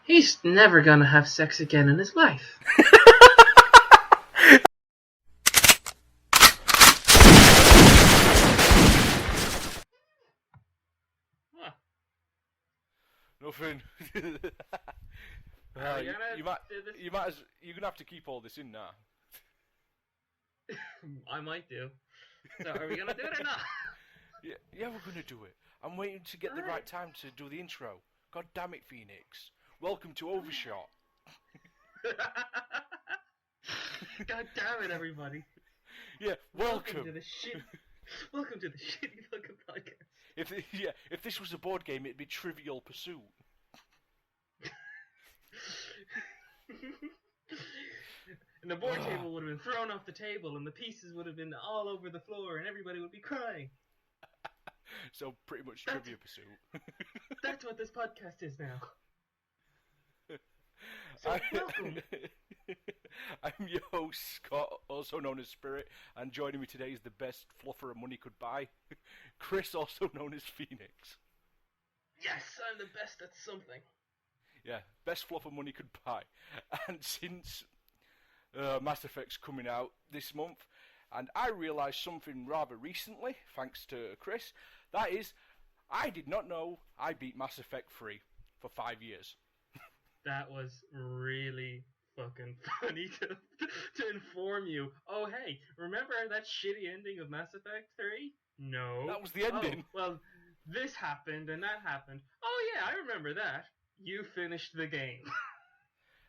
He's never gonna have sex again in his life. Huh. Nothing. Are we gonna you might, do this? you're gonna have to keep all this in now. I might do. So are we gonna do it or not? Yeah, we're gonna do it. I'm waiting to get the right time to do the intro. God damn it, Phoenix. Welcome to OverShot. God damn it, everybody! Yeah, welcome. Welcome to the shitty fucking podcast. If this was a board game, it'd be Trivial Pursuit. And the board table would have been thrown off the table, and the pieces would have been all over the floor, and everybody would be crying. So pretty much Trivia Pursuit. That's what this podcast is now. So welcome. I'm your host, Scott, also known as Spirit, and joining me today is the best fluffer money could buy, Chris, also known as Phoenix. Yes, I'm the best at something. Yeah, best fluffer money could buy. And since Mass Effect's coming out this month, and I realised something rather recently, thanks to Chris, that is, I did not know I beat Mass Effect 3 for 5 years. That was really fucking funny to inform you. Oh, hey, remember that shitty ending of Mass Effect 3? No. That was the ending. Oh, well, this happened and that happened. Oh, yeah, I remember that. You finished the game.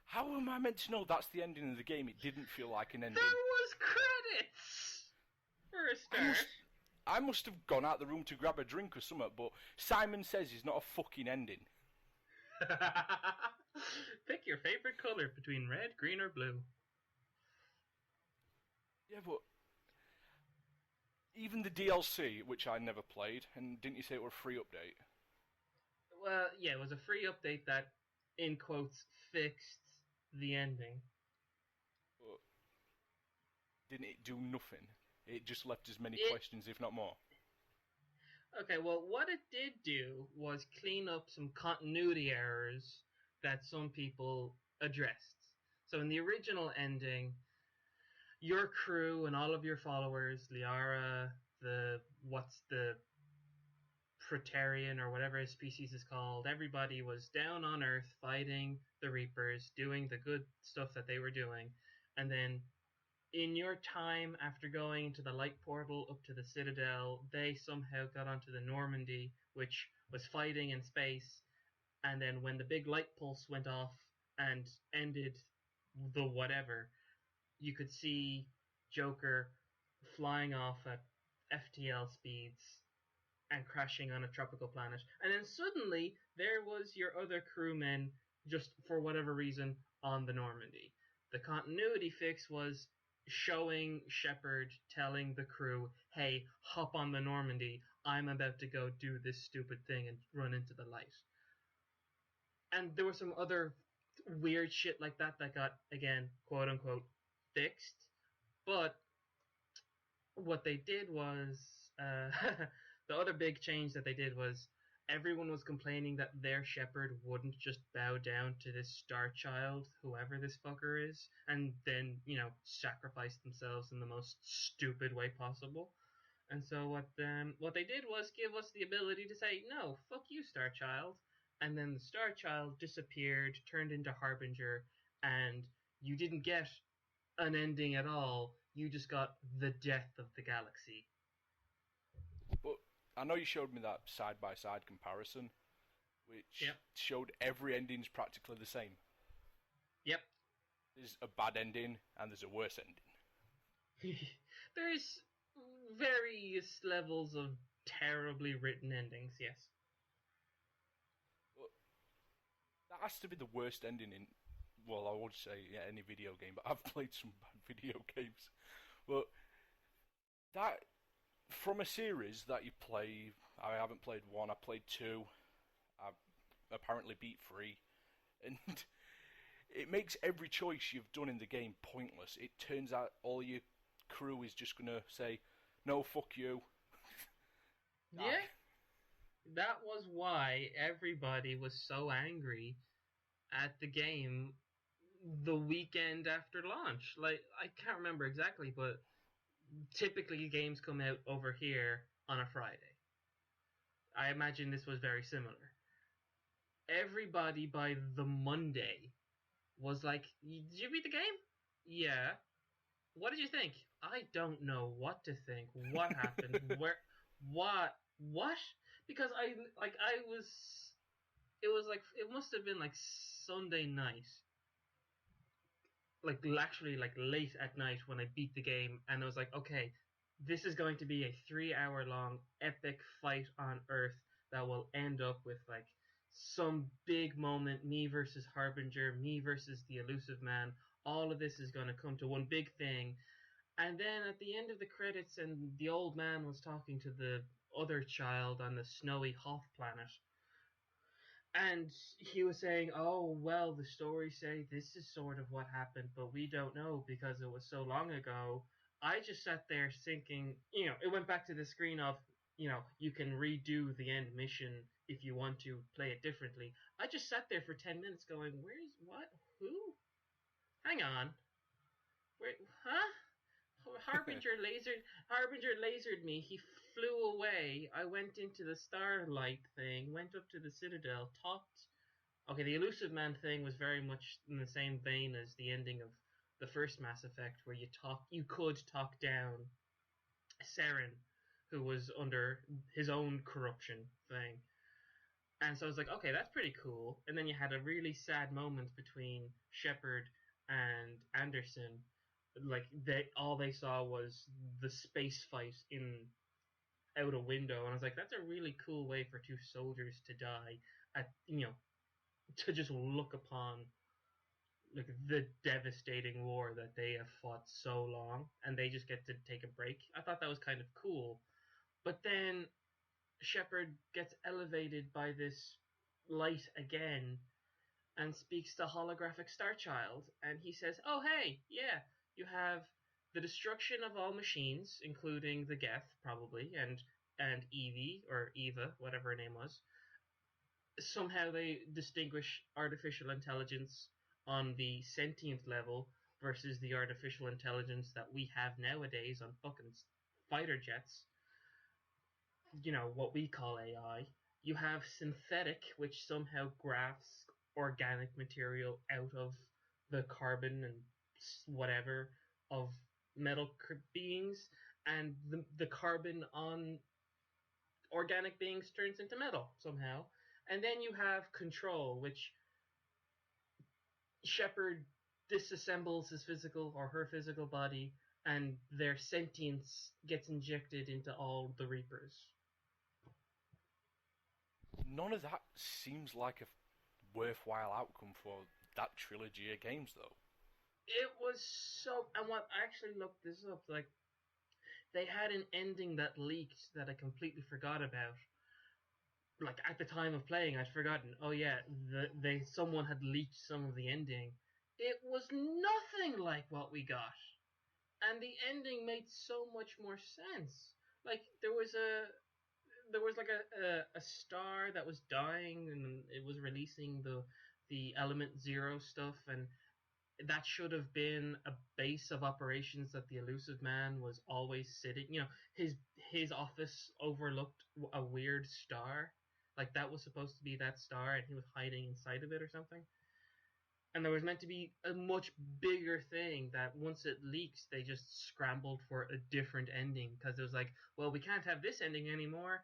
How am I meant to know that's the ending of the game? It didn't feel like an ending. There was credits! For a start. I must have gone out the room to grab a drink or something, but Simon says it's not a fucking ending. Pick your favorite colour between red, green, or blue. Yeah, but even the DLC, which I never played, and didn't you say it was a free update? Well, yeah, it was a free update that, in quotes, fixed the ending. But didn't it do nothing? It just left as many questions, if not more. Okay, well, what it did do was clean up some continuity errors that some people addressed. So in the original ending, your crew and all of your followers, Liara, the Praetorian or whatever his species is called, everybody was down on Earth fighting the Reapers, doing the good stuff that they were doing, and then in your time after going to the light portal up to the Citadel, they somehow got onto the Normandy, which was fighting in space, and then when the big light pulse went off and ended the whatever, you could see Joker flying off at FTL speeds and crashing on a tropical planet. And then suddenly, there was your other crewmen, just for whatever reason, on the Normandy. The continuity fix was showing Shepard telling the crew, hey, hop on the Normandy, I'm about to go do this stupid thing and run into the light. And there was some other weird shit like that got, again, quote unquote, fixed. But what they did was, the other big change that they did was everyone was complaining that their Shepard wouldn't just bow down to this Star Child, whoever this fucker is, and then, sacrifice themselves in the most stupid way possible. And so what they did was give us the ability to say, no, fuck you, Star Child. And then the Star Child disappeared, turned into Harbinger, and you didn't get an ending at all. You just got the death of the galaxy. But I know you showed me that side-by-side comparison, which showed every ending's practically the same. Yep. There's a bad ending, and there's a worse ending. There's various levels of terribly written endings, yes. But that has to be the worst ending in, well, I would say any video game, but I've played some bad video games. But that, from a series that you play, I haven't played 1, I played 2, I've apparently beat 3, and it makes every choice you've done in the game pointless. It turns out all your crew is just gonna say, no, fuck you. Yeah, that was why everybody was so angry at the game the weekend after launch. Like, I can't remember exactly, but typically games come out over here on a Friday. I imagine this was very similar. Everybody by the Monday was like, "Did you beat the game?" Yeah. What did you think? I don't know what to think. What happened? Where? What? What? Because I was. It was like it must have been like Sunday night, like actually like late at night when I beat the game, and I was like, okay, this is going to be a 3 hour long epic fight on Earth that will end up with like some big moment, me versus Harbinger, me versus the Elusive Man. All of this is going to come to one big thing, and then at the end of the credits, and the old man was talking to the other child on the snowy Hoth planet, and he was saying, "Oh, well, the stories say this is sort of what happened, but we don't know because it was so long ago." I just sat there thinking, it went back to the screen of, you can redo the end mission if you want to play it differently. I just sat there for 10 minutes going, "Where's what? Who? Hang on. Where? Huh?" Harbinger lasered me. He flew away. I went into the starlight thing, went up to the Citadel, talked. Okay, the Elusive Man thing was very much in the same vein as the ending of the first Mass Effect, where you could talk down Saren, who was under his own corruption thing. And so I was like, okay, that's pretty cool. And then you had a really sad moment between Shepard and Anderson. Like all they saw was the space fight in out a window, and I was like, that's a really cool way for two soldiers to die. At to just look upon like the devastating war that they have fought so long, and they just get to take a break. I thought that was kind of cool, but then Shepard gets elevated by this light again and speaks to holographic Starchild, and he says, "Oh hey, yeah, you have the destruction of all machines, including the Geth, probably, and Evie or Eva, whatever her name was. Somehow they distinguish artificial intelligence on the sentient level versus the artificial intelligence that we have nowadays on fucking fighter jets. What we call AI. You have synthetic, which somehow grafts organic material out of the carbon and whatever of metal beings, and the carbon on organic beings turns into metal somehow. And then you have control, which Shepard disassembles his physical or her physical body, and their sentience gets injected into all the Reapers. None of that seems like a worthwhile outcome for that trilogy of games, though. It was so. And what I actually looked this up, like they had an ending that leaked that I completely forgot about. Like at the time of playing, I'd forgotten. Oh yeah, someone had leaked some of the ending. It was nothing like what we got, and the ending made so much more sense. Like there was like a star that was dying, and it was releasing the element zero stuff, and that should have been a base of operations that the Elusive Man was always sitting. His office overlooked a weird star, like that was supposed to be that star, and he was hiding inside of it or something. And there was meant to be a much bigger thing that once it leaks, they just scrambled for a different ending because it was like, well, we can't have this ending anymore.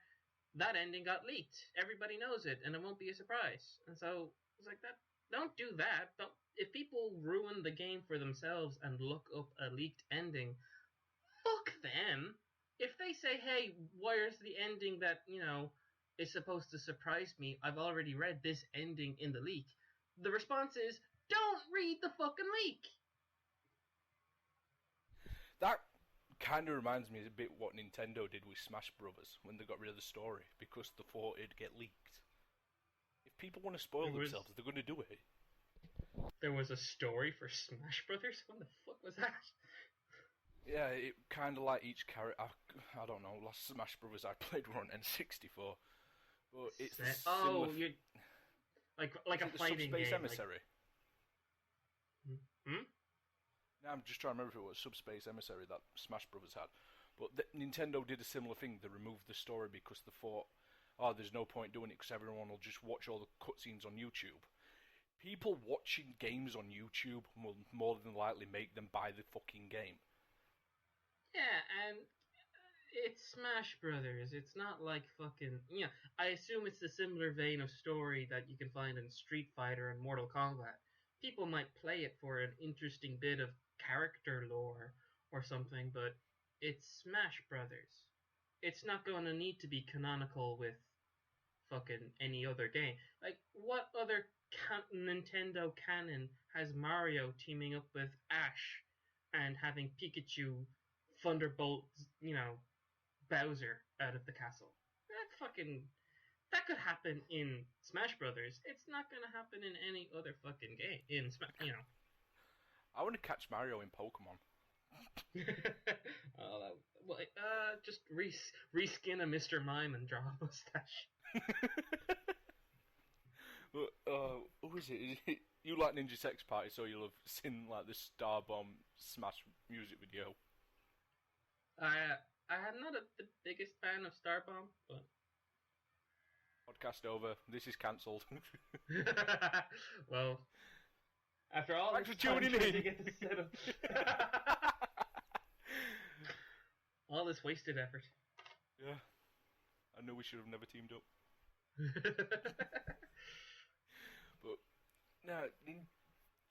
That ending got leaked. Everybody knows it, and it won't be a surprise. And so it was like that. Don't do that. Don't. If people ruin the game for themselves and look up a leaked ending, fuck them. If they say, "Hey, where's the ending that is supposed to surprise me? I've already read this ending in the leak." The response is, "Don't read the fucking leak." That kind of reminds me a bit what Nintendo did with Smash Brothers when they got rid of the story because they thought it'd get leaked. If people want to spoil There themselves, was they're going to do it. there was a story for Smash Brothers. What the fuck was that? Yeah, it kind of like each character. I don't know. Last Smash Brothers I played were on N64, but it's the Oh, similar. you like Was a it the fighting Subspace game. Like, Emissary? hmm? Now I'm just trying to remember if it was Subspace Emissary that Smash Brothers had. But Nintendo did a similar thing. They removed the story because they thought, oh, there's no point doing it because everyone will just watch all the cutscenes on YouTube. People watching games on YouTube will more than likely make them buy the fucking game. Yeah, and it's Smash Brothers. It's not like fucking. I assume it's the similar vein of story that you can find in Street Fighter and Mortal Kombat. People might play it for an interesting bit of character lore or something, but it's Smash Brothers. It's not going to need to be canonical with fucking any other game. Like, what other Nintendo canon has Mario teaming up with Ash and having Pikachu thunderbolt, Bowser out of the castle? That could happen in Smash Brothers. It's not gonna happen in any other fucking game. In Smash. I want to catch Mario in Pokemon. Just reskin a Mr. Mime and draw a mustache. But, who is it? You like Ninja Sex Party, so you'll have seen like the Starbomb Smash music video. I I'm not the biggest fan of Starbomb, but Podcast over. This is cancelled. well, after all Thanks this for time tuning trying to in. get this set up, all this wasted effort. Yeah, I know we should have never teamed up. But no,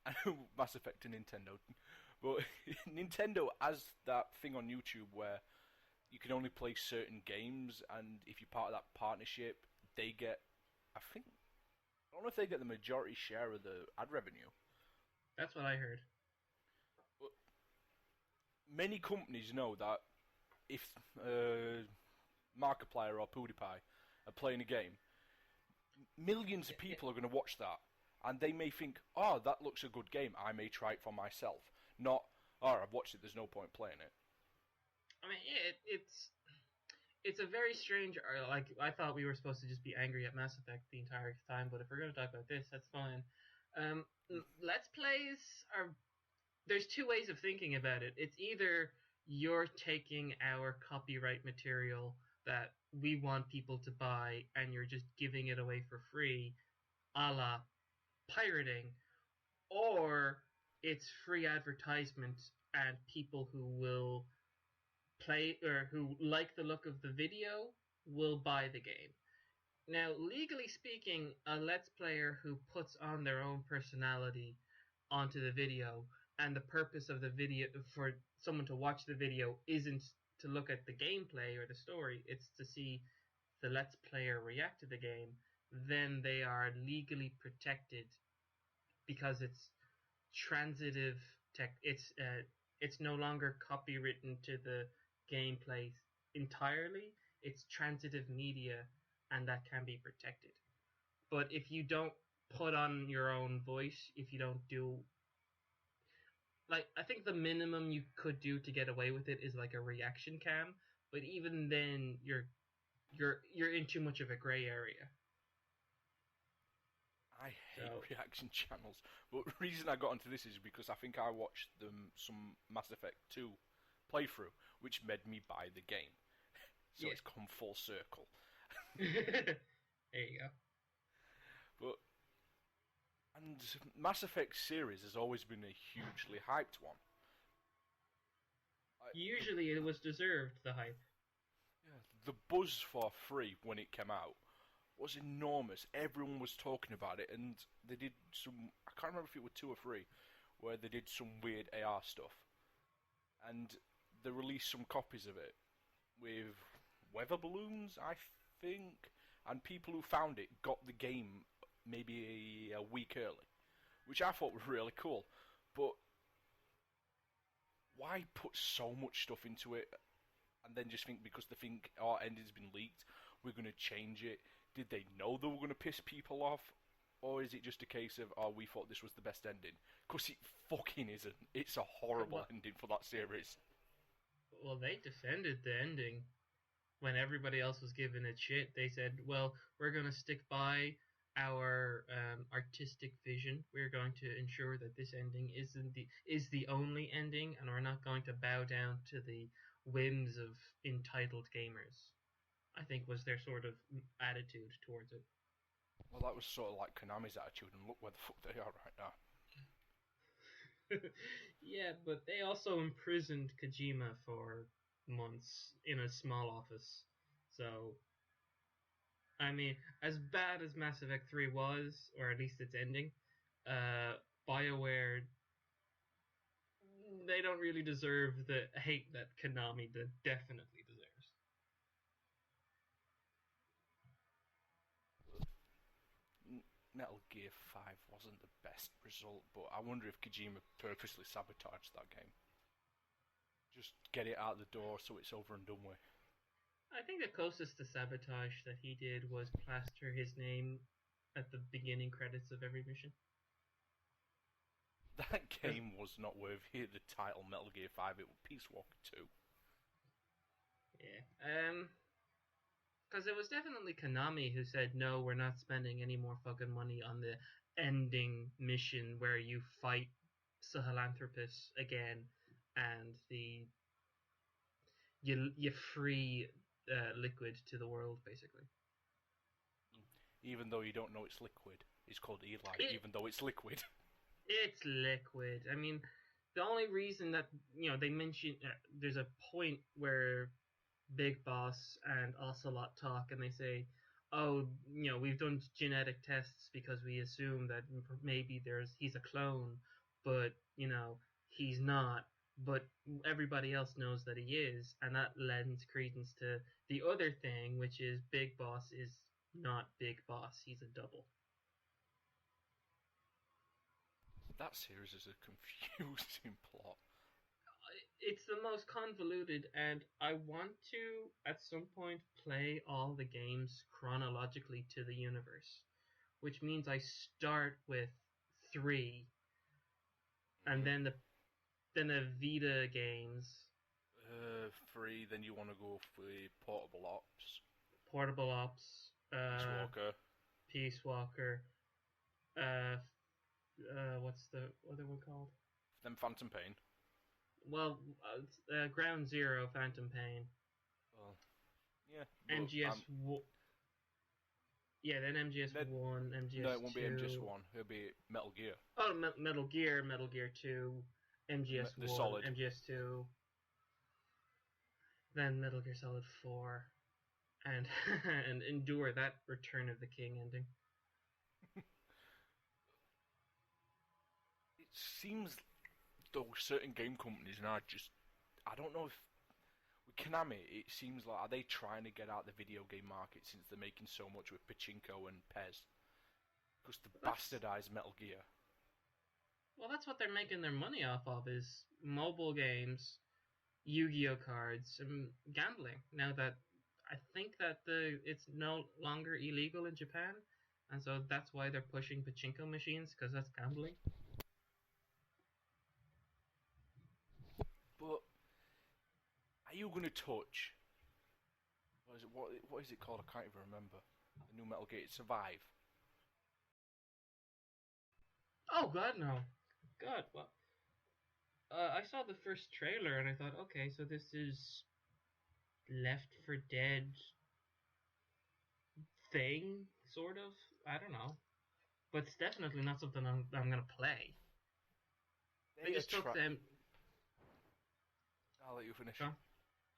I know Mass Effect to Nintendo, but Nintendo has that thing on YouTube where you can only play certain games, and if you're part of that partnership, they get, I think, I don't know if they get the majority share of the ad revenue. That's what I heard. But many companies know that if Markiplier or PewDiePie are playing a game, millions of people are going to watch that, and they may think, oh, that looks a good game, I may try it for myself. Not, oh, I've watched it, there's no point playing it. I mean, it's a very strange. Like, I thought we were supposed to just be angry at Mass Effect the entire time, but if we're going to talk about this, that's fine. Let's plays are. There's two ways of thinking about it. It's either you're taking our copyright material that we want people to buy and you're just giving it away for free, a la pirating, or it's free advertisement and people who will play or who like the look of the video will buy the game. Now, legally speaking, a Let's Player who puts on their own personality onto the video, and the purpose of the video for someone to watch the video isn't to look at the gameplay or the story, it's to see the Let's Player react to the game, then they are legally protected because it's transitive tech. It's no longer copywritten to the gameplay entirely. It's transitive media, and that can be protected. But if you don't put on your own voice, if you don't do like, I think the minimum you could do to get away with it is like a reaction cam, but even then you're in too much of a gray area. I hate reaction channels, but the reason I got into this is because I think I watched some Mass Effect 2 playthrough, which made me buy the game. So it's come full circle. There you go. But and Mass Effect series has always been a hugely hyped one. Usually it was deserved, the hype. Yeah, the buzz for 3 when it came out was enormous. Everyone was talking about it, and they did some. I can't remember if it was 2 or 3, where they did some weird AR stuff, and they released some copies of it with weather balloons, I think, and people who found it got the game maybe a week early, which I thought was really cool. But why put so much stuff into it and then just think because they think our ending's been leaked, we're going to change it? Did they know they were going to piss people off? Or is it just a case of, oh, we thought this was the best ending? Because it fucking isn't. It's a horrible ending for that series. Well, they defended the ending when everybody else was giving it shit. They said, well, we're going to stick by our artistic vision. We're going to ensure that this ending is the only ending, and we're not going to bow down to the whims of entitled gamers. I think was their sort of attitude towards it. Well, that was sort of like Konami's attitude, and look where the fuck they are right now. Yeah, but they also imprisoned Kojima for months in a small office. So, I mean, as bad as Mass Effect 3 was, or at least its ending, BioWare, they don't really deserve the hate that Konami definitely deserves. Metal Gear 5 wasn't the best result, but I wonder if Kojima purposely sabotaged that game. Just get it out the door so it's over and done with. I think the closest to sabotage that he did was plaster his name at the beginning credits of every mission. That game was not worthy of the title Metal Gear 5, it was Peace Walker 2. Yeah. Because it was definitely Konami who said, no, we're not spending any more fucking money on the ending mission where you fight Sahelanthropus again and you free Liquid to the world, basically. Even though you don't know it's liquid. It's called Eli, It, even though it's liquid. it's Liquid. I mean, the only reason that, they mention, there's a point where Big Boss and Ocelot talk, and they say, "Oh, we've done genetic tests because we assume that maybe he's a clone, but he's not. But everybody else knows that he is, and that lends credence to the other thing, which is Big Boss is not Big Boss; he's a double." That series is a confusing plot. It's the most convoluted, and I want to at some point play all the games chronologically to the universe, which means I start with 3 and Mm. then the Vita games, 3, then you want to go for Portable Ops, Portable Ops, Peace Walker, Peace Walker, uh, what's the other one called? then Phantom Pain. Well, Ground Zero, Phantom Pain, Well, yeah, but MGS. Yeah, then MGS then, 1, no, MGS it won't be MGS 2. 1. It'll be Metal Gear. Oh, Metal Gear, Metal Gear 2, MGS The 1, Solid. MGS 2, then Metal Gear Solid 4, and and endure that Return of the King ending. It seems though certain game companies now I don't know if with Konami it seems like are they trying to get out the video game market since they're making so much with Pachinko and Pez because to bastardize Metal Gear. Well, that's what they're making their money off of is mobile games, Yu-Gi-Oh cards, and gambling. Now that I think that it's no longer illegal in Japan, and so that's why they're pushing pachinko machines because that's gambling. But are you going to touch what is it called? I can't even remember. The new Metal Gear Survive. Oh God, no! God, well, I saw the first trailer and I thought, okay, so this is Left 4 Dead thing, sort of. I don't know, but it's definitely not something I'm gonna play. They They just took attract. them. I'll let you finish. Huh?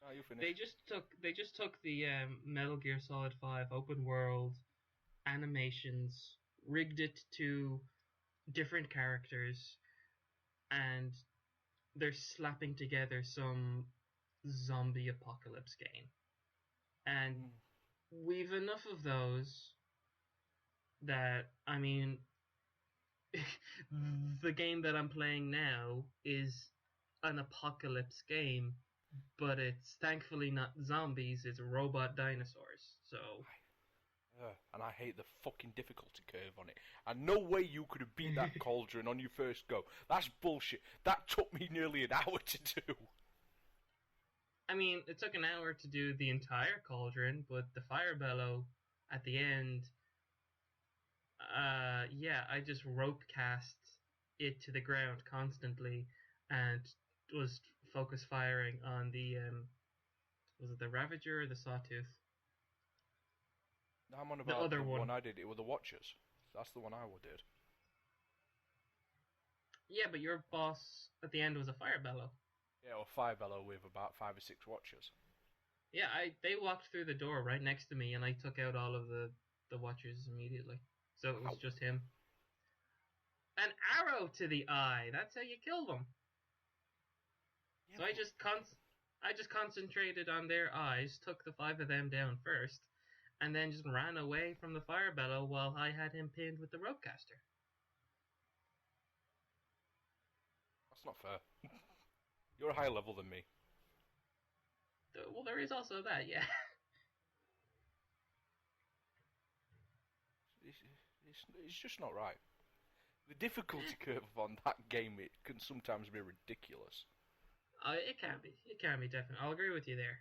Oh, you finish. They just took the Metal Gear Solid 5 open world animations, rigged it to different characters, and they're slapping together some zombie apocalypse game. And we've enough of those that, I mean, the game that I'm playing now is an apocalypse game, but it's thankfully not zombies, it's robot dinosaurs. So And I hate the fucking difficulty curve on it. And no way you could have beat that cauldron on your first go. That's bullshit. That took me nearly an hour to do. I mean, it took an hour to do the entire cauldron, but the fire bellow at the end, Yeah, I just rope cast it to the ground constantly, and was focus firing on the was it the Ravager or the Sawtooth? I'm on The about other the one one. I did. It were the Watchers. That's the one I did. Yeah, but your boss at the end was a fire bellow. Yeah, or Fire Bellow with about 5 or 6 Watchers. Yeah, I they walked through the door right next to me, and I took out all of the Watchers immediately. So it was How? just him. An arrow to the eye. That's how you kill them. Yeah, So I but just concentrated on their eyes, took the 5 of them down first, and then just ran away from the fire bellow while I had him pinned with the rope caster. that's not fair. You're a higher level than me. Well, there is also that, yeah. It's, it's just not right. The difficulty curve on that game it can sometimes be ridiculous. It can be. It can be, definitely. I'll agree with you there.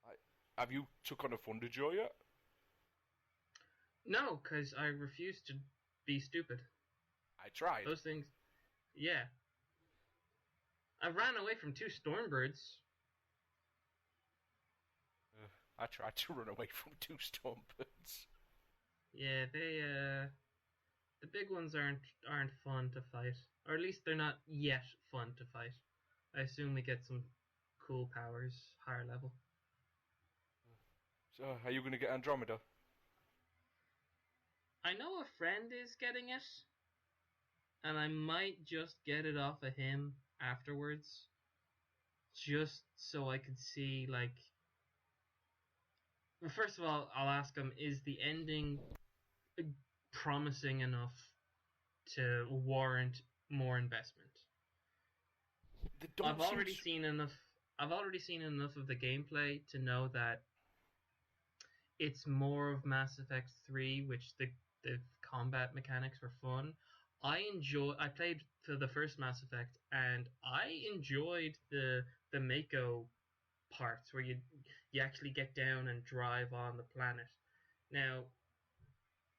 Like, have you took on a Thunderjaw yet? No, because I refuse to be stupid. I tried. Those things, yeah. I ran away from 2 Stormbirds. I tried to run away from 2 Stormbirds. Yeah, the big ones aren't fun to fight, or at least they're not yet fun to fight. I assume we get some cool powers higher level. So, are you going to get Andromeda? I know a friend is getting it, and I might just get it off of him afterwards, just so I could see like. Well, first of all, I'll ask him: is the ending promising enough to warrant more investment? They I've don't seem already to... seen enough. I've already seen enough of the gameplay to know that it's more of Mass Effect 3, which the combat mechanics were fun. I played for the first Mass Effect and I enjoyed the Mako parts where you actually get down and drive on the planet. Now,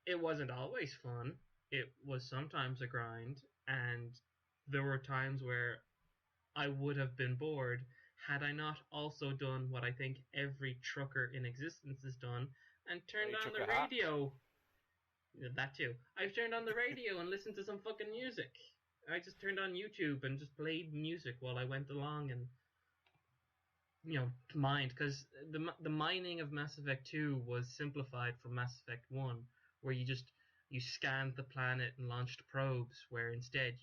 it wasn't always fun. It was sometimes a grind, and there were times where I would have been bored had I not also done what I think every trucker in existence has done and turned Play on the Chucker Hat. radio. That too. I've turned on the radio and listened to some fucking music. I just turned on YouTube and just played music while I went along and mined, because the mining of Mass Effect 2 was simplified from Mass Effect 1, where you scanned the planet and launched probes, where instead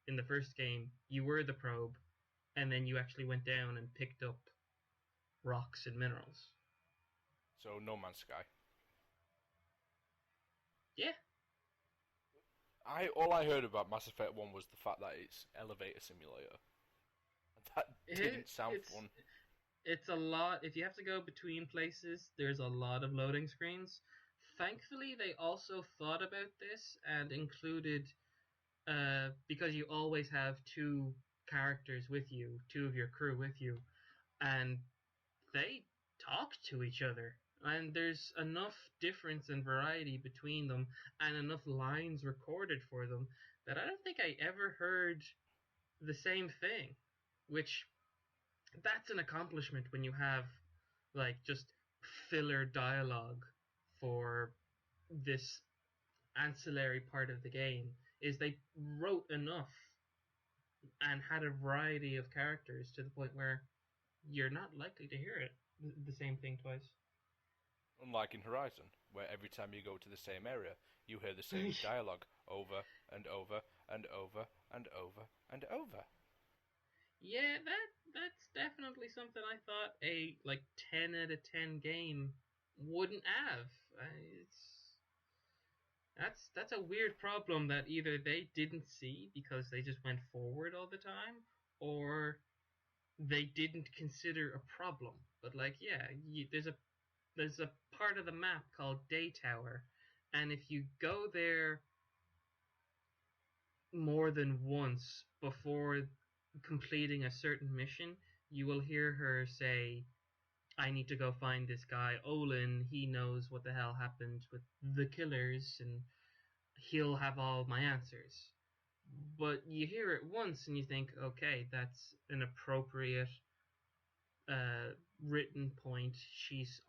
in the first game you were the probe and then you actually went down and picked up rocks and minerals. So, No Man's Sky. Yeah, All I heard about Mass Effect 1 was the fact that it's elevator simulator. And that didn't sound it's fun. it's a lot. If you have to go between places, there's a lot of loading screens. Thankfully, they also thought about this and included, because you always have 2 characters with you, 2 of your crew with you, and they talk to each other. And there's enough difference and variety between them, and enough lines recorded for them, that I don't think I ever heard the same thing. Which, that's an accomplishment when you have like just filler dialogue for this ancillary part of the game. Is they wrote enough and had a variety of characters to the point where you're not likely to hear it the same thing twice. Unlike in Horizon, where every time you go to the same area, you hear the same dialogue over and over and over and over and over. Yeah, that's definitely something I thought a like 10 out of 10 game wouldn't have. It's that's a weird problem that either they didn't see because they just went forward all the time, or they didn't consider a problem. But like, yeah, there's a part of the map called Day Tower, and if you go there more than once before completing a certain mission, you will hear her say, I need to go find this guy, Olin. He knows what the hell happened with the killers, and he'll have all my answers. But you hear it once and you think, okay, that's an appropriate written point. She's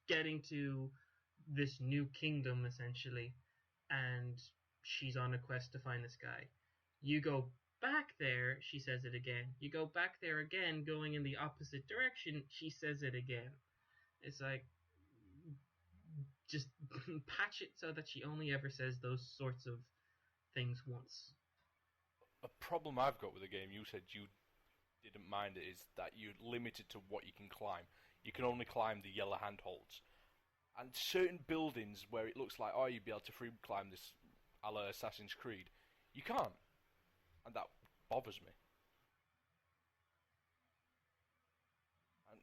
getting to this new kingdom essentially, and she's on a quest to find this guy. You go back there, she says it again. You go back there again, going in the opposite direction, she says it again. It's like, just patch it so that she only ever says those sorts of things once. A problem I've got with the game, you said you didn't mind it, is that you're limited to what you can climb. You can only climb the yellow handholds. And certain buildings where it looks like, oh, you'd be able to free climb this a la Assassin's Creed, you can't. And that bothers me. And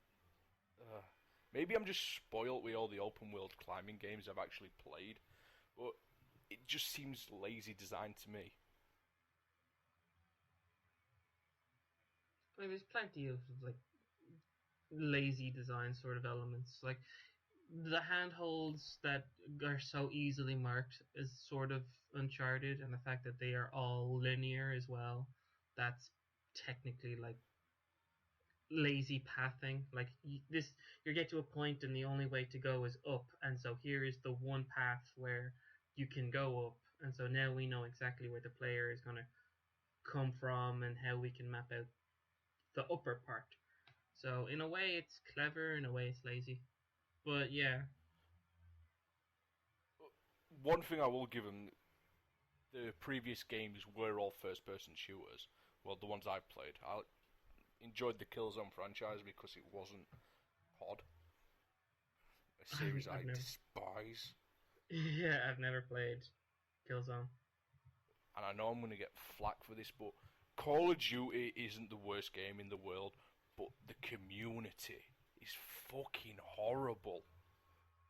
maybe I'm just spoilt with all the open world climbing games I've actually played, but it just seems lazy design to me. I mean, there's plenty of like lazy design sort of elements. Like the handholds that are so easily marked is sort of Uncharted, and the fact that they are all linear as well. That's technically like lazy pathing. Like you get to a point, and the only way to go is up, and so here is the one path where you can go up, and so now we know exactly where the player is going to come from and how we can map out the upper part. So in a way, it's clever. In a way, it's lazy. But yeah, One thing I will give them, the previous games were all first-person shooters. Well, the ones I've played. I enjoyed the Killzone franchise because it wasn't COD, a series I've I never. despise. Yeah, I've never played Killzone. And I know I'm going to get flack for this, but Call of Duty isn't the worst game in the world, but the community is fucking horrible.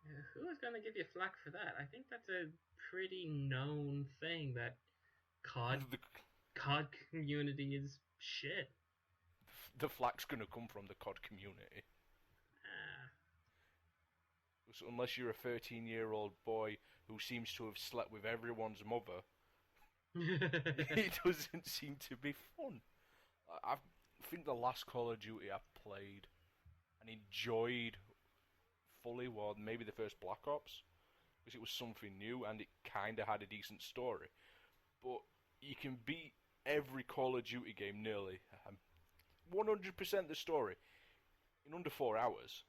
Yeah, who is gonna give you flack for that? I think that's a pretty known thing that COD the, COD community is shit. the flack's going to come from the COD community. Ah. So unless you're a 13-year-old boy who seems to have slept with everyone's mother, it doesn't seem to be fun. I think the last Call of Duty I played and enjoyed fully was maybe the first Black Ops, because it was something new and it kind of had a decent story. But you can beat every Call of Duty game nearly, 100% the story, in under 4 hours.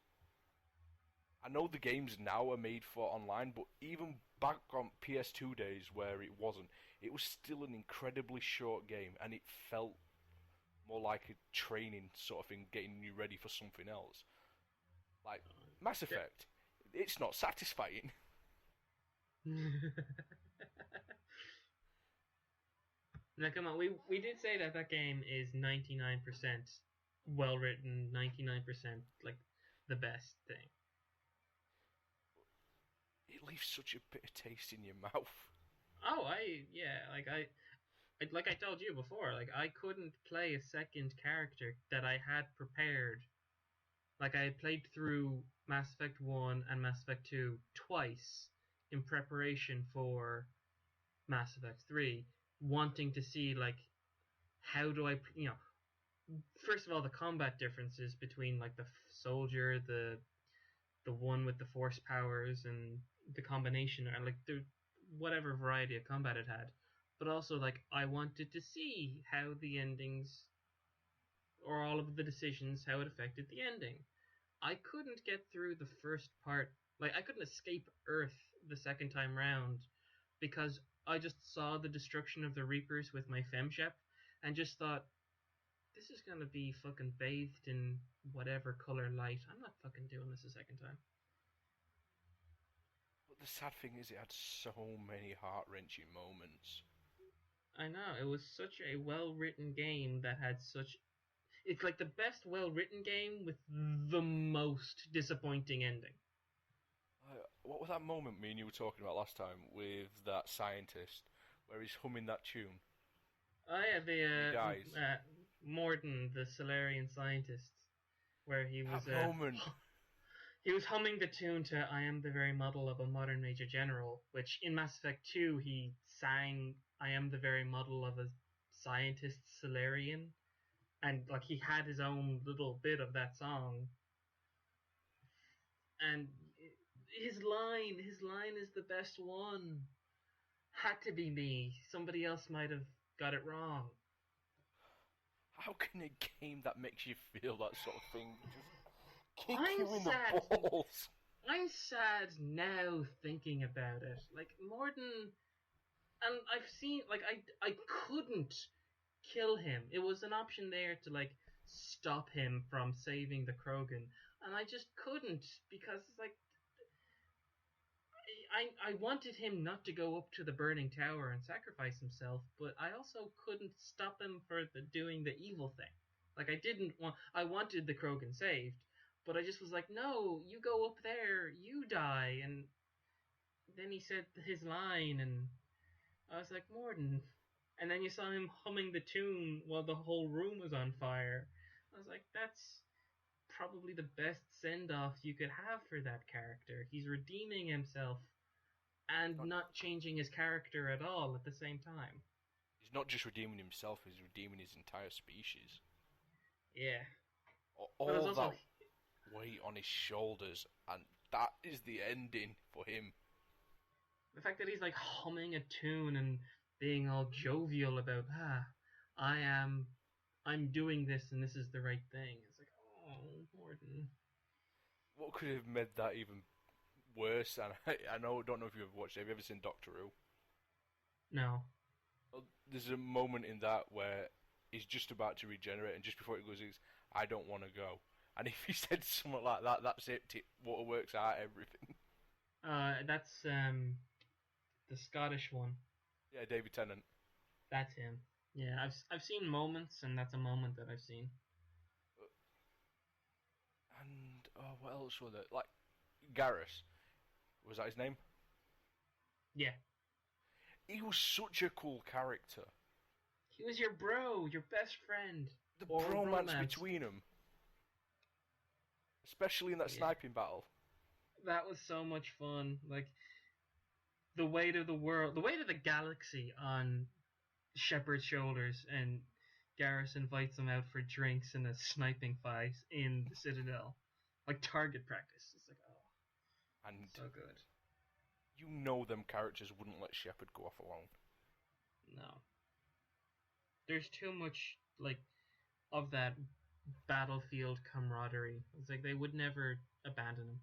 I know the games now are made for online, but even back on PS2 days where it wasn't, it was still an incredibly short game, and it felt more like a training sort of thing, getting you ready for something else. Like Mass Effect, it's not satisfying. Now, come on, we did say that that game is 99% well written, 99% like the best thing. It leaves such a bitter taste in your mouth. Oh, yeah, like I told you before, like I couldn't play a second character that I had prepared. Like I played through Mass Effect 1 and Mass Effect 2 twice in preparation for Mass Effect 3, wanting to see like how do I, first of all the combat differences between like the soldier, the one with the force powers and the combination, and like the whatever variety of combat it had. But also like I wanted to see how the endings or all of the decisions, how it affected the ending. I couldn't get through the first part. Like I couldn't escape Earth the second time round because I just saw the destruction of the Reapers with my femshep and just thought this is gonna be fucking bathed in whatever color light. I'm not fucking doing this a second time. But the sad thing is, it had so many heart-wrenching moments. I know it was such a well-written game that had such. It's like the best well-written game with the most disappointing ending. What was that moment me and you were talking about last time with that scientist, where he's humming that tune Oh yeah, and he dies? Morden, the Solarian scientist, where he was That moment, He was humming the tune to "I Am the Very Model of a Modern Major General," which in Mass Effect 2 he sang "I am the very model of a scientist Solarian," and like he had his own little bit of that song. And his line is the best one. Had to be me. Somebody else might have got it wrong. How can a game that makes you feel that sort of thing just kick I'm you in the sad. balls? I'm sad now thinking about it. Like more than, and I've seen like I couldn't kill him. It was an option there to like stop him from saving the Krogan, and I just couldn't because it's like I wanted him not to go up to the burning tower and sacrifice himself, but I also couldn't stop him for doing the evil thing. Like I wanted the Krogan saved, but I just was like, no, you go up there, you die. And then he said his line, and I was like, Morden. And then you saw him humming the tune while the whole room was on fire. I was like, that's probably the best send off you could have for that character. He's redeeming himself and Not, not changing his character at all at the same time. he's not just redeeming himself; he's redeeming his entire species. Yeah. But it was All also that weight on his shoulders, and that is the ending for him. the fact that he's like humming a tune and being all jovial about, I'm doing this and this is the right thing. It's like, oh, Morton. What could have made that even worse? And I don't know if you've ever watched it. Have you ever seen Doctor Who? No. Well, there's a moment in that where he's just about to regenerate, and just before it goes, he's, "I don't want to go." And if he said something like that, that's it. Waterworks out everything. That's the Scottish one. Yeah, David Tennant. That's him. Yeah, I've seen moments, and that's a moment that I've seen. And what else was it? Like Garrus, was that his name? Yeah, He was such a cool character. he was your bro, your best friend, The or bromance romance. between them, especially in that Yeah, sniping battle. that was so much fun. Like the weight of the world, the weight of the galaxy on Shepard's shoulders, and Garrus invites him out for drinks in a sniping fight in the Citadel, like target practice. It's like, oh, And so good. you know them characters wouldn't let Shepard go off alone. No, there's too much like of that battlefield camaraderie. It's like they would never abandon him.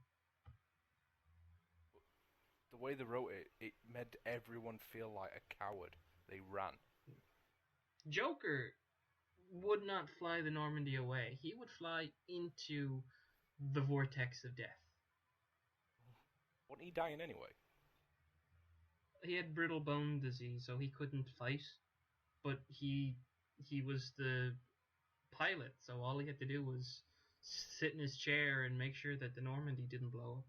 The way they wrote it, it made everyone feel like a coward. They ran. Joker would not fly the Normandy away. He would fly into the vortex of death. Wasn't he dying anyway? He had brittle bone disease, so he couldn't fight. But he was the pilot, so all he had to do was sit in his chair and make sure that the Normandy didn't blow up.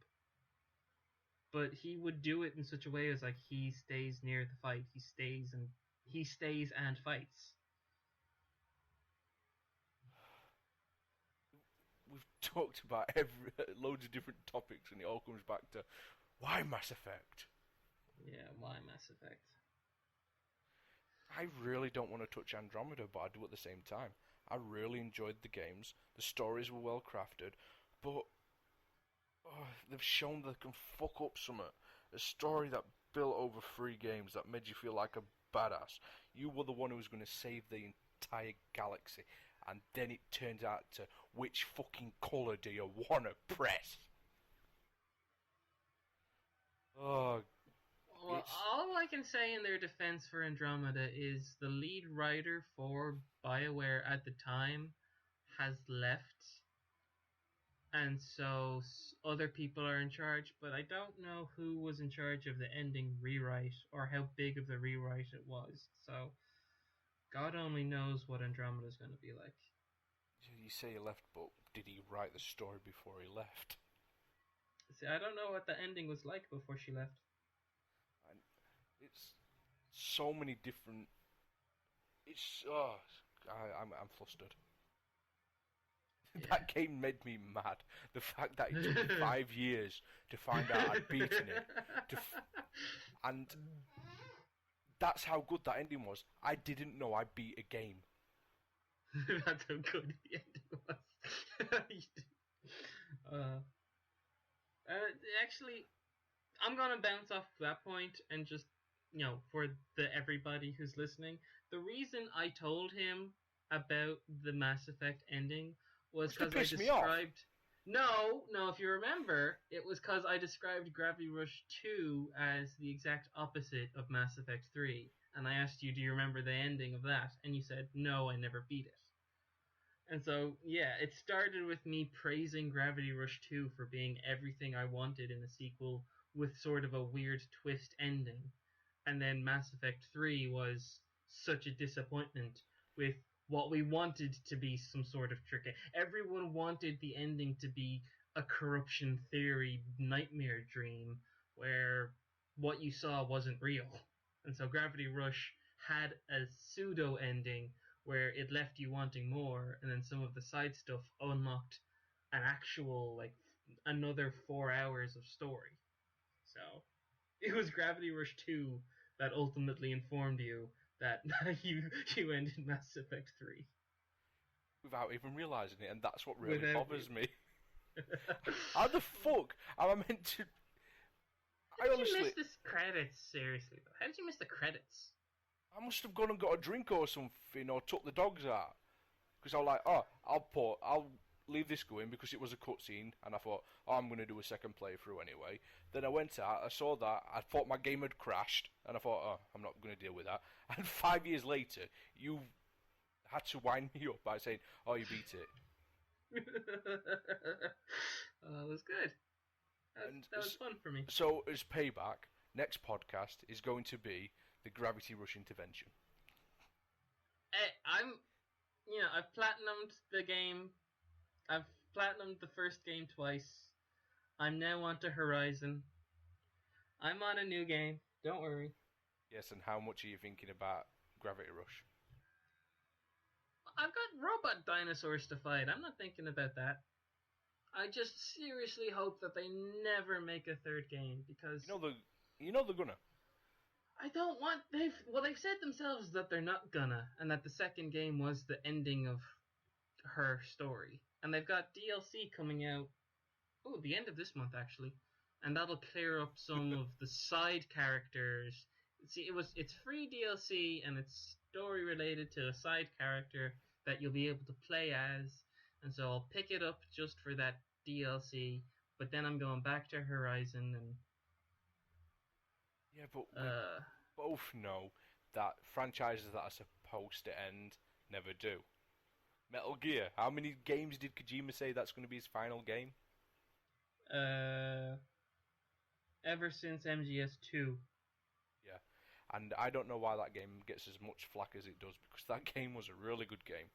But he would do it in such a way as like he stays near the fight. He stays and fights. We've talked about loads of different topics, and it all comes back to why Mass Effect. Yeah, why Mass Effect? I really don't want to touch Andromeda, but I do at the same time. I really enjoyed the games. The stories were well crafted, but they've shown they can fuck up something. A story that built over 3 games that made you feel like a badass. You were the one who was going to save the entire galaxy, and then it turns out to which fucking colour do you want to press? Oh, Well, it's all I can say in their defense for Andromeda is the lead writer for BioWare at the time has left, and so other people are in charge, but I don't know who was in charge of the ending rewrite or how big of the rewrite it was. So God only knows what Andromeda's going to be like. you say he left, but did he write the story before he left? See, I don't know what the ending was like before she left. And it's so many different. It's I'm flustered. That game made me mad. The fact that it took me 5 years to find out I'd beaten it, and that's how good that ending was. I didn't know I beat a game. That's how good the ending was. uh, actually, I'm gonna bounce off that point and just, for everybody who's listening, the reason I told him about the Mass Effect ending was Was to because I piss me off. described. No, no, if you remember, it was because I described Gravity Rush 2 as the exact opposite of Mass Effect 3. And I asked you, do you remember the ending of that? And you said, no, I never beat it. And so, yeah, it started with me praising Gravity Rush 2 for being everything I wanted in a sequel with sort of a weird twist ending. And then Mass Effect 3 was such a disappointment with what we wanted to be some sort of trick. Everyone wanted the ending to be a corruption theory nightmare dream where what you saw wasn't real. And so Gravity Rush had a pseudo ending where it left you wanting more, and then some of the side stuff unlocked an actual, like, another 4 hours of story. So it was Gravity Rush 2 that ultimately informed you that you ended Mass Effect 3 Without even realising it, and that's what really without bothers you. me. How the fuck am I meant to? How I did you miss honestly, this credits? Seriously, though, how did you miss the credits? I must have gone and got a drink or something, or took the dogs out. Because I was like, oh, I'll leave this going because it was a cutscene, and I thought, oh, I'm going to do a second playthrough anyway. Then I went out, I saw that, I thought my game had crashed, and I thought, oh, I'm not going to deal with that. And 5 years later, you had to wind me up by saying, oh, you beat it. It was good. And That was fun for me. so, as payback, next podcast is going to be the Gravity Rush intervention. I'm, I've platinumed the game. I've platinumed the first game twice. I'm now on to Horizon. I'm on a new game. Don't worry. Yes, and how much are you thinking about Gravity Rush? I've got robot dinosaurs to fight. I'm not thinking about that. I just seriously hope that they never make a third game You because know the, you know they're gonna. I don't want they've said themselves that they're not gonna, and that the second game was the ending of her story. And they've got DLC coming out the end of this month actually. And that'll clear up some of the side characters. See, it's free DLC and it's story related to a side character that you'll be able to play as. And so I'll pick it up just for that DLC, but then I'm going back to Horizon Yeah, but we and both know that franchises that are supposed to end never do. Metal Gear. How many games did Kojima say that's going to be his final game? uh ever since MGS2. Yeah. And I don't know why that game gets as much flack as it does because that game was a really good game.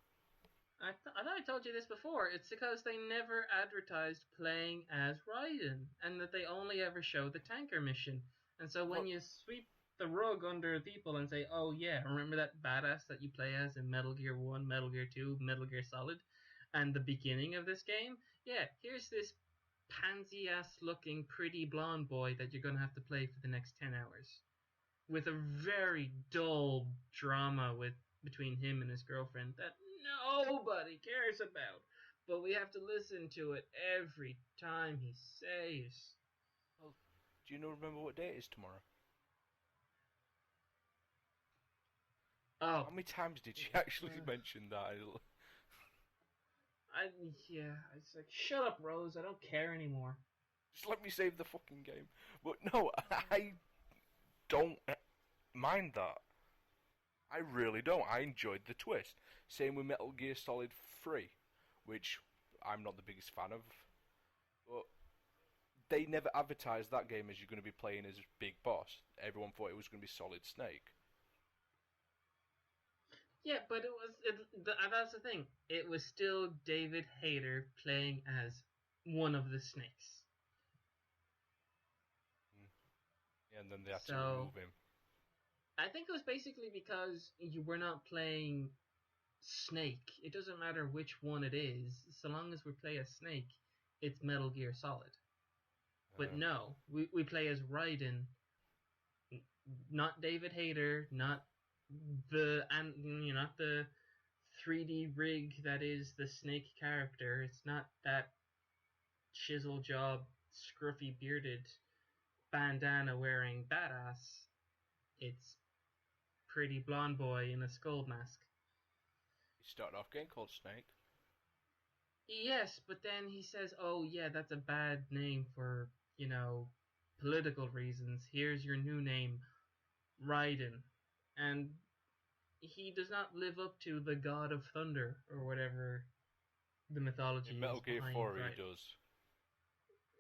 I thought I told you this before. It's because they never advertised playing as Raiden, and that they only ever show the tanker mission. And so when Well, you sweep the rug under people and say, "Oh yeah, remember that badass that you play as in Metal Gear One, Metal Gear Two, Metal Gear Solid, and the beginning of this game? Yeah, here's this pansy-ass looking pretty blonde boy that you're gonna have to play for the next 10 hours." With a very dull drama between him and his girlfriend that nobody cares about, but we have to listen to it every time he saves. well, do you know remember what day it is tomorrow? How Oh, many times did she actually mention that? I yeah, it's like shut up, Rose. I don't care anymore. Just let me save the fucking game. But no, I don't mind that. I really don't. I enjoyed the twist. Same with Metal Gear Solid 3, which I'm not the biggest fan of. But they never advertised that game as you're going to be playing as Big Boss. Everyone thought it was going to be Solid Snake. Yeah, but that's the thing. It was still David Hayter playing as one of the snakes. And then they had to So remove him. I think it was basically because you were not playing Snake. It doesn't matter which one it is, so long as we play as Snake, it's Metal Gear Solid. But no, we play as Raiden, not David Hayter, not not the 3D rig that is the Snake character. It's not that chisel job, scruffy bearded, bandana wearing badass. It's pretty blonde boy in a skull mask. He started off getting called Snake. Yes, but then he says, "Oh yeah, that's a bad name for political reasons. Here's your new name, Raiden," and he does not live up to the God of Thunder or whatever the mythology In Metal is Gear behind 4 he Raiden. does.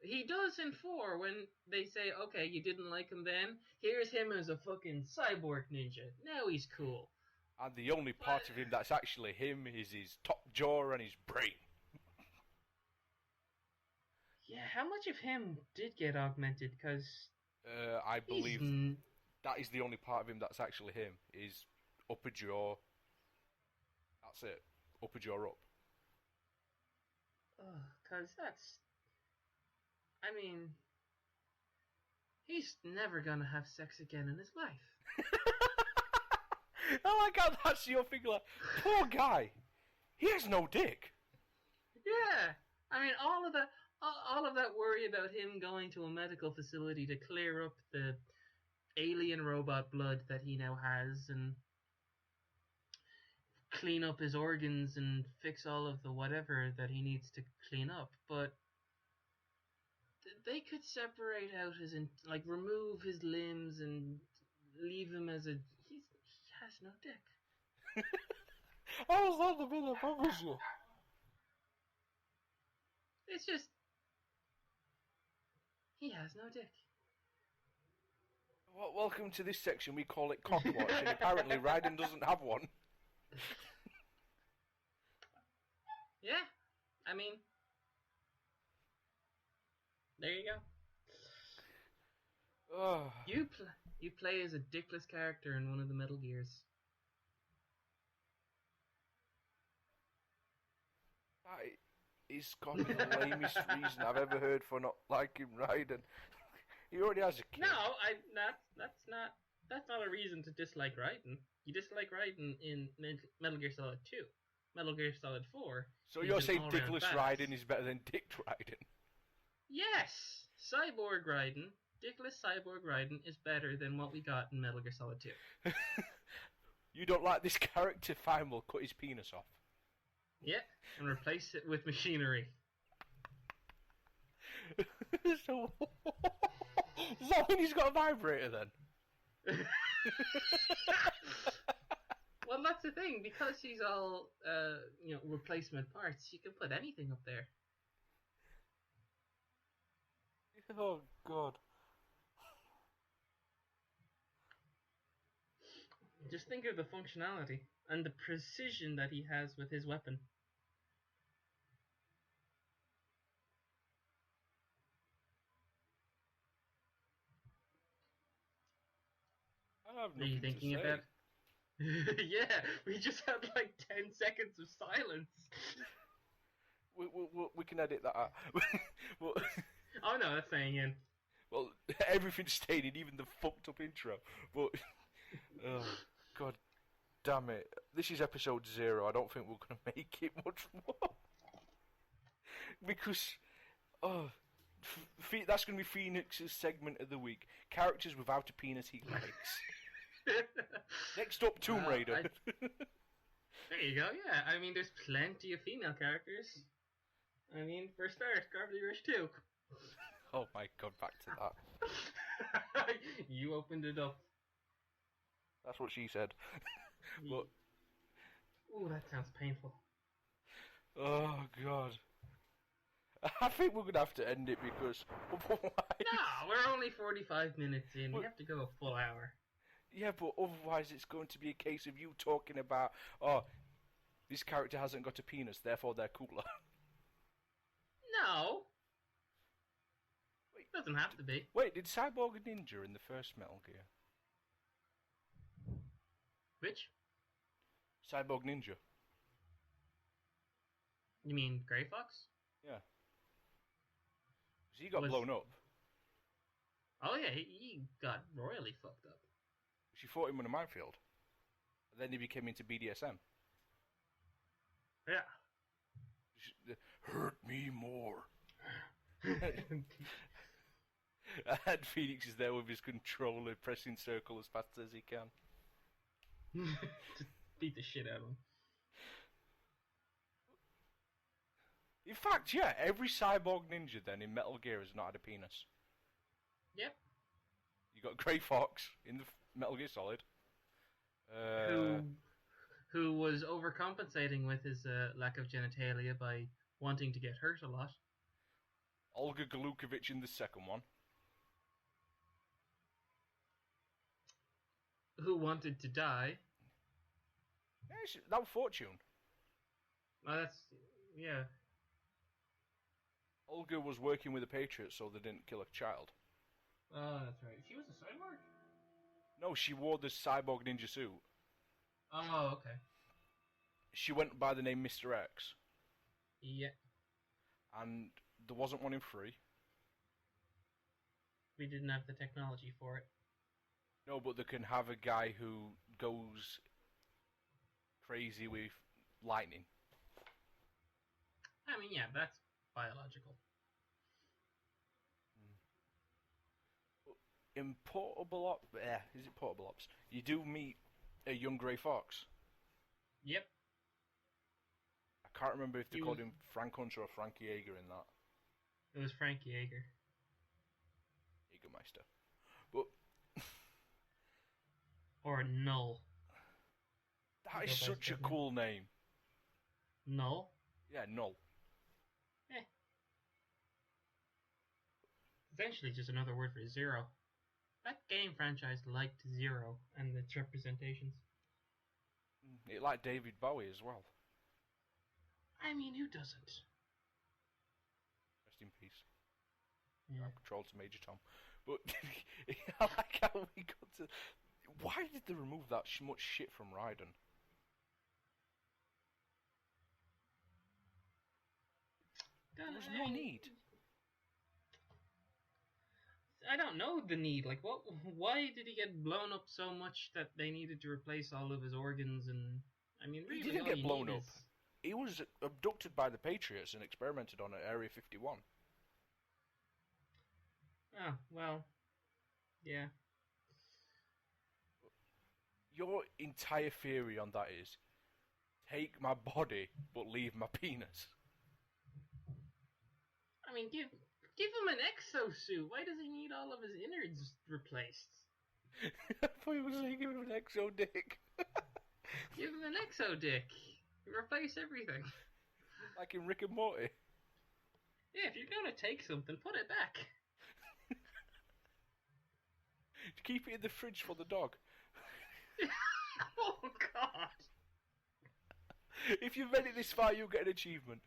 He does in 4 when they say, "Okay, you didn't like him then. Here's him as a fucking cyborg ninja. Now he's cool." And the only part of him that's actually him is his top jaw and his brain. Yeah, how much of him did get augmented? Because I believe that is the only part of him that's actually him. Is upper jaw. That's it. Upper jaw up. Because that's... I mean... He's never gonna have sex again in his life. I like how that's your thing. Like, poor guy. He has no dick. Yeah! I mean, all of that worry about him going to a medical facility to clear up the alien robot blood that he now has and clean up his organs and fix all of the whatever that he needs to clean up, but they could separate out remove his limbs and leave him as he has no dick. How is that the bit that bothers you? It's just he has no dick. Well, welcome to this section. We call it Cockwatch, and apparently Raiden doesn't have one. Yeah, I mean, there you go. Oh. You play as a dickless character in one of the Metal Gears. That is got to be the lamest reason I've ever heard for not liking Raiden. He already has a kid. No, that's not a reason to dislike Raiden. You dislike Raiden in Metal Gear Solid 2. Metal Gear Solid 4. So you're saying Dickless Raiden is better than Dick Raiden? Yes! Cyborg Raiden, Dickless Cyborg Raiden is better than what we got in Metal Gear Solid 2. You don't like this character? Fine, we'll cut his penis off. Yeah, and replace it with machinery. So, does that mean he's got a vibrator then? Well, that's the thing. Because he's all, replacement parts, you can put anything up there. Oh, God. Just think of the functionality and the precision that he has with his weapon. I have Are you nothing to thinking say. about? Yeah, we just had like 10 seconds of silence. We can edit that out. Well, Oh no, that's staying in. well, everything's stayed in, even the fucked up intro. But, oh, God damn it. This is episode 0. I don't think we're going to make it much more. Because, that's going to be Phoenix's segment of the week. Characters without a penis he likes. Next up, Tomb Raider. There you go, yeah. I mean, there's plenty of female characters. I mean, for starters, Gravity Rush 2. Oh my God, back to that. You opened it up. That's what she said. But, ooh, that sounds painful. oh God. I think we're going to have to end it because otherwise... No, we're only 45 minutes in. We have to go a full hour. Yeah, but otherwise it's going to be a case of you talking about, oh, this character hasn't got a penis, therefore they're cooler. No. Wait, Doesn't have to be. Wait, did Cyborg Ninja in the first Metal Gear? Which? Cyborg Ninja. You mean Grey Fox? Yeah. 'Cause he got Was blown up. Oh yeah, he got royally fucked up. She fought him in a minefield. And then he became into BDSM. Yeah. Hurt me more. And Phoenix is there with his controller, pressing circle as fast as he can. Just beat the shit out of him. In fact, yeah, every cyborg ninja then in Metal Gear has not had a penis. Yep. You got Grey Fox in the Metal Gear Solid. Who was overcompensating with his lack of genitalia by wanting to get hurt a lot. Olga Galukovich in the second one. Who wanted to die. Yeah, that was Fortune. Oh, that's... yeah. Olga was working with the Patriots so they didn't kill a child. Oh, that's right. She was a cyborg? No, she wore the cyborg ninja suit. Oh, okay. She went by the name Mr. X. Yeah. And there wasn't one in 3. We didn't have the technology for it. No, but they can have a guy who goes crazy with lightning. I mean, yeah, that's biological. In Portable Ops... is it Portable Ops? You do meet a young Grey Fox. Yep. I can't remember if they called him Frank Hunter or Frankie Yeager in that. It was Frankie Yeager. Jägermeister. But... or Null. That is such a cool name. Null? Yeah, Null. Eh. Essentially just another word for zero. That game franchise liked Zero and its representations. It liked David Bowie as well. I mean, who doesn't? Rest in peace. Yeah. I'm controlled to Major Tom. But I like how we got to... Why did they remove that much shit from Raiden? There was no need. I don't know the need. Like, what? Why did he get blown up so much that they needed to replace all of his organs? And I mean, really, he didn't get blown up. He was abducted by the Patriots and experimented on at Area 51. Oh well, yeah. Your entire theory on that is, take my body but leave my penis. I mean, give him an exosuit. Why does he need all of his innards replaced? I thought you were saying give him an exo dick. Give him an exo dick. Replace everything. Like in Rick and Morty. Yeah, if you're gonna take something, put it back. Keep it in the fridge for the dog. Oh God! If you've made it this far, you'll get an achievement.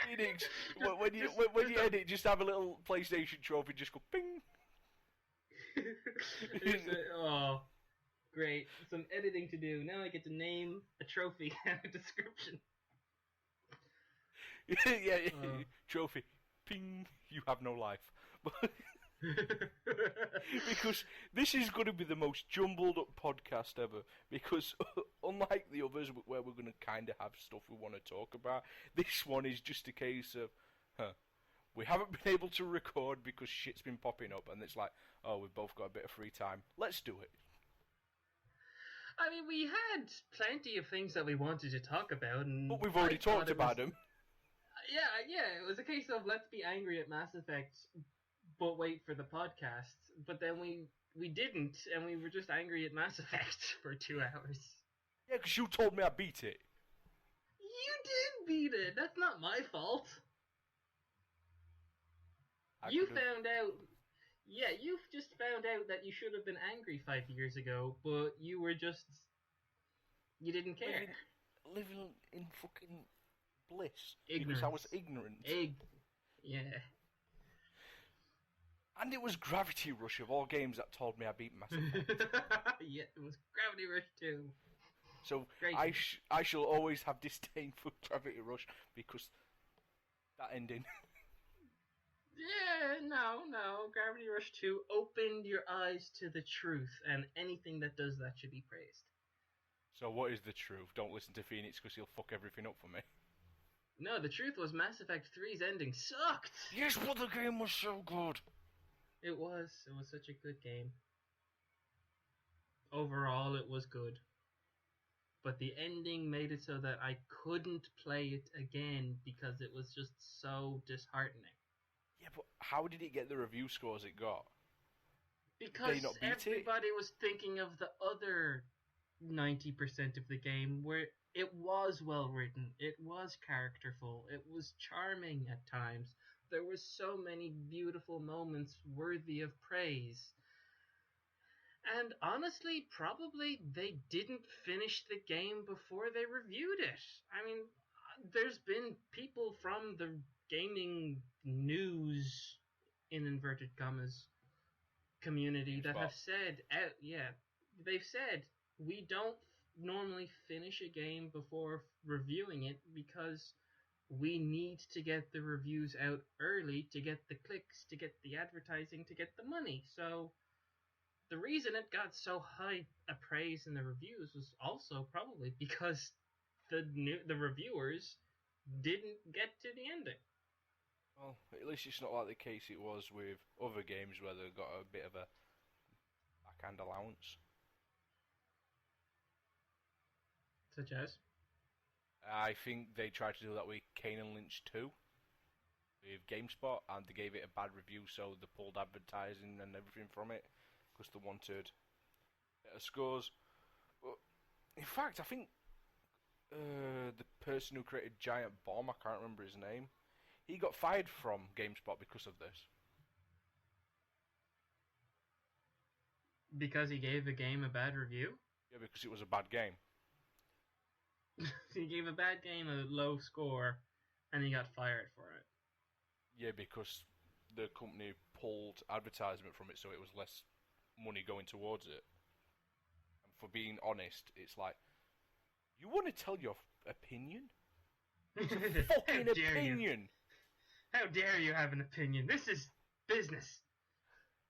Phoenix, when you edit, just have a little PlayStation trophy, just go ping. Oh, great! Some editing to do. Now I get to name a trophy and a description. Yeah, trophy. Ping, you have no life. Because this is going to be the most jumbled up podcast ever. Because unlike the others where we're going to kind of have stuff we want to talk about, this one is just a case of, we haven't been able to record because shit's been popping up. And it's like, oh, we've both got a bit of free time. Let's do it. I mean, we had plenty of things that we wanted to talk about. But we've already talked about them. Yeah, it was a case of let's be angry at Mass Effect, but wait for the podcast. But then we didn't, and we were just angry at Mass Effect for 2 hours. Yeah, because you told me I beat it. You did beat it. That's not my fault. You found out... Yeah, you've just found out that you should have been angry 5 years ago, but you were just... You didn't care. Living in fucking... bliss. Ignorance. Because I was ignorant. Yeah. And it was Gravity Rush of all games that told me I beat Mass Effect. Yeah, it was Gravity Rush 2. So Great. I shall always have disdain for Gravity Rush because that ending. Yeah, no. Gravity Rush 2 opened your eyes to the truth, and anything that does that should be praised. So what is the truth? Don't listen to Phoenix because he'll fuck everything up for me. No, the truth was Mass Effect 3's ending sucked! Yes, but the game was so good. It was such a good game. Overall, it was good. But the ending made it so that I couldn't play it again because it was just so disheartening. Yeah, but how did it get the review scores it got? Did they Because not beat it? everybody was thinking of the other 90% of the game where it was well written, it was characterful, it was charming at times. There were so many beautiful moments worthy of praise. And honestly, probably they didn't finish the game before they reviewed it. I mean, there's been people from the gaming news, in inverted commas, community that GameSpot. have said, they've said, we don't normally finish a game before reviewing it because we need to get the reviews out early to get the clicks, to get the advertising, to get the money. So the reason it got so high a praise in the reviews was also probably because the reviewers didn't get to the ending. Well, at least it's not like the case it was with other games where they got a bit of a backhand allowance. Such as? I think they tried to do that with Kane and Lynch 2 with GameSpot, and they gave it a bad review, so they pulled advertising and everything from it because they wanted better scores. But in fact, I think the person who created Giant Bomb, I can't remember his name, he got fired from GameSpot because of this. Because he gave a game a bad review? Yeah, because it was a bad game. He gave a bad game a low score, and he got fired for it. Yeah, because the company pulled advertisement from it, so it was less money going towards it. And for being honest, it's like, you want to tell your opinion? It's a fucking opinion! How dare you have an opinion? This is business!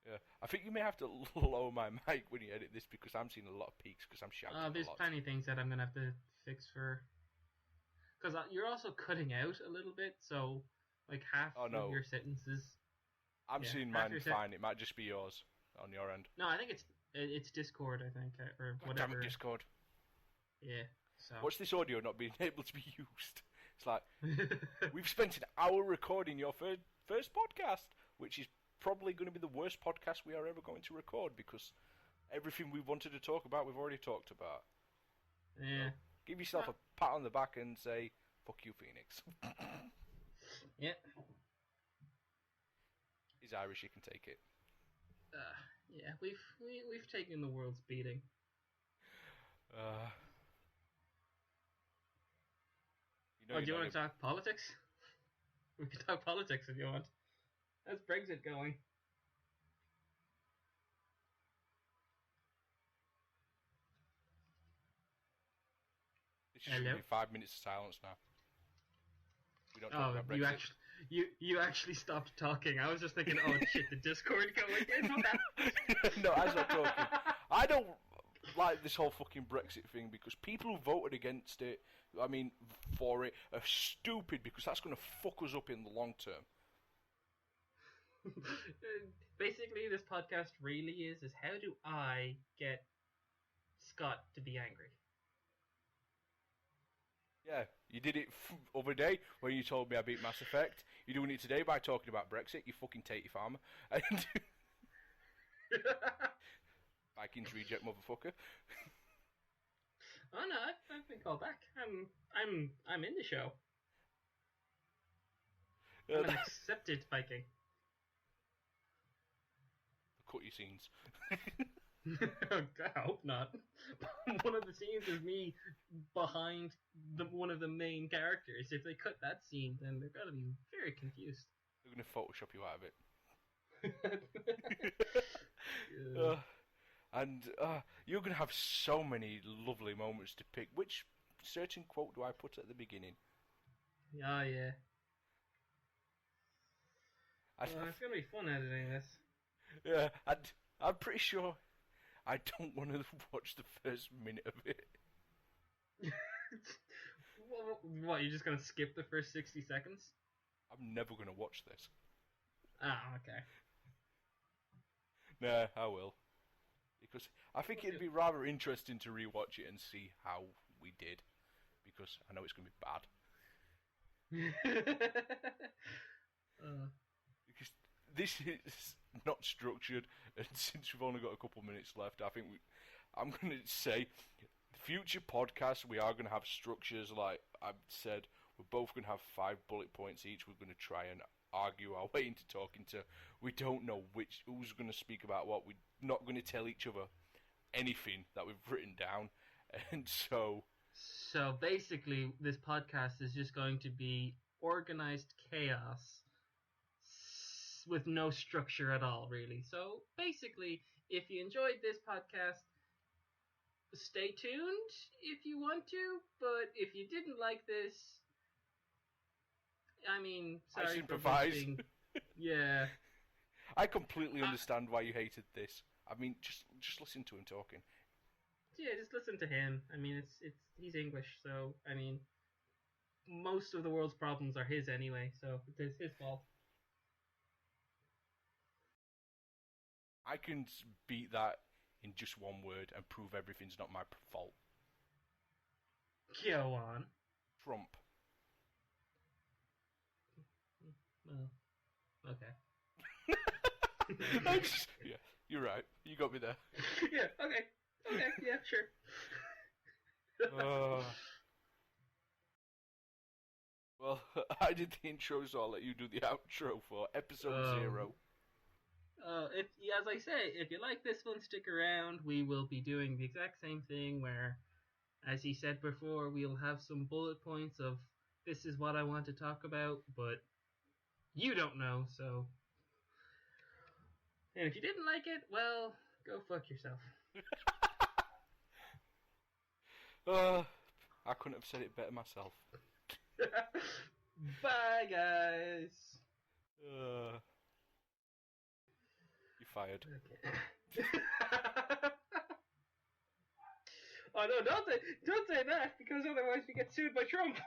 Yeah, I think you may have to lower my mic when you edit this because I'm seeing a lot of peaks because I'm shouting a lot. There's plenty of things that I'm going to have to fix for... Because you're also cutting out a little bit, so like half of your sentences... I'm seeing mine fine, it might just be yours on your end. No, I think it's Discord, I think, or God whatever. Damn it, Discord. Yeah, so... What's this audio not being able to be used? It's like, we've spent an hour recording your first podcast, which is probably going to be the worst podcast we are ever going to record because everything we wanted to talk about, we've already talked about. Yeah. So give yourself a pat on the back and say, fuck you, Phoenix. Yeah. He's Irish, he can take it. Yeah, we've taken the world's beating. Do you want to talk politics? We can talk politics if you want. How's Brexit going? This is going to be 5 minutes of silence now. We don't talk about Brexit. You actually stopped talking. I was just thinking, oh shit, the Discord going in? No, I stopped talking. I don't like this whole fucking Brexit thing because people who voted against it, for it, are stupid because that's going to fuck us up in the long term. Basically, this podcast really is how do I get Scott to be angry? Yeah, you did it other day when you told me I beat Mass Effect. You're doing it today by talking about Brexit, you fucking tatey farmer. And Vikings reject motherfucker. Oh no, I've been called back. I'm in the show. I'm an accepted Viking. Cut your scenes. I hope not. One of the scenes is me behind one of the main characters. If they cut that scene, then they're gonna be very confused. They're gonna Photoshop you out of it. And you're going to have so many lovely moments to pick. Which certain quote do I put at the beginning? Oh, yeah. I, Well, it's going to be fun editing this. yeah, I'm pretty sure I don't want to watch the first minute of it. What, you're just going to skip the first 60 seconds? I'm never going to watch this. Ah, okay. Nah, I will. Because I think it'd be rather interesting to rewatch it and see how we did. Because I know it's going to be bad. Because this is not structured, and since we've only got a couple minutes left, I think I'm going to say, future podcasts, we are going to have structures. Like I've said, we're both going to have 5 bullet points each. We're going to try and argue our way into talking to. We don't know who's going to speak about what. We're not going to tell each other anything that we've written down, and so. So basically, this podcast is just going to be organized chaos with no structure at all, really. So basically, if you enjoyed this podcast, stay tuned if you want to. But if you didn't like this, I mean, sorry I for sympathise. Yeah. I completely understand why you hated this. I mean, just listen to him talking. Yeah, just listen to him. I mean, he's English, so I mean, most of the world's problems are his anyway, so it's his fault. I can beat that in just one word and prove everything's not my fault. Go on. Trump. Well, okay. Yeah, you're right. You got me there. Yeah, okay. Okay, yeah, sure. Well, I did the intro, so I'll let you do the outro for episode 0. As I say, if you like this one, stick around. We will be doing the exact same thing where, as he said before, we'll have some bullet points of this is what I want to talk about, but you don't know, so. And if you didn't like it, well, go fuck yourself. I couldn't have said it better myself. Bye, guys. You're fired. Okay. Oh no! Don't say that, because otherwise we get sued by Trump.